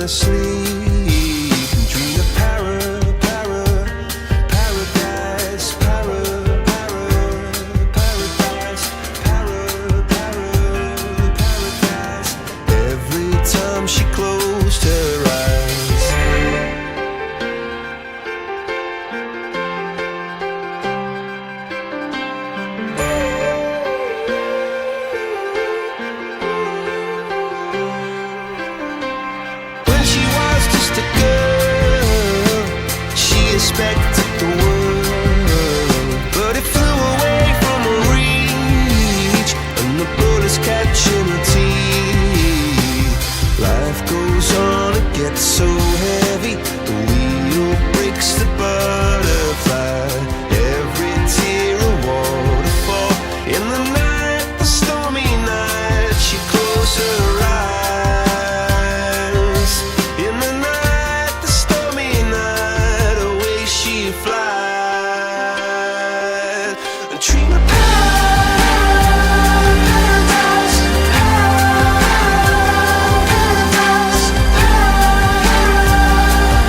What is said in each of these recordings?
asleep and dream of paradise, paradise. Every time she closed her eyes. When she was just a girl, she expected the world, but it flew away from her reach, and the bullets catching her teeth. Life goes on, it gets so heavy, the wheel breaks the butterfly. Every tear a waterfall. In the night, the stormy night, she closed her eyes. In the night, the stormy night, away she flies. And dream of paradise, paradise,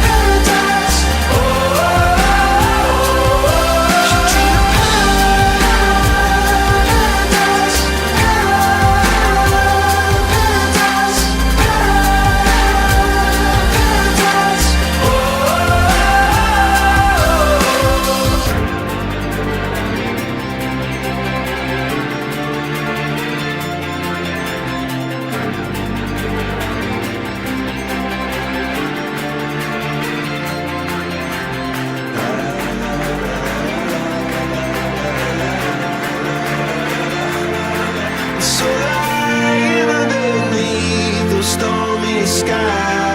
paradise. Oh, she dream of paradise, paradise, so lying underneath those stormy skies.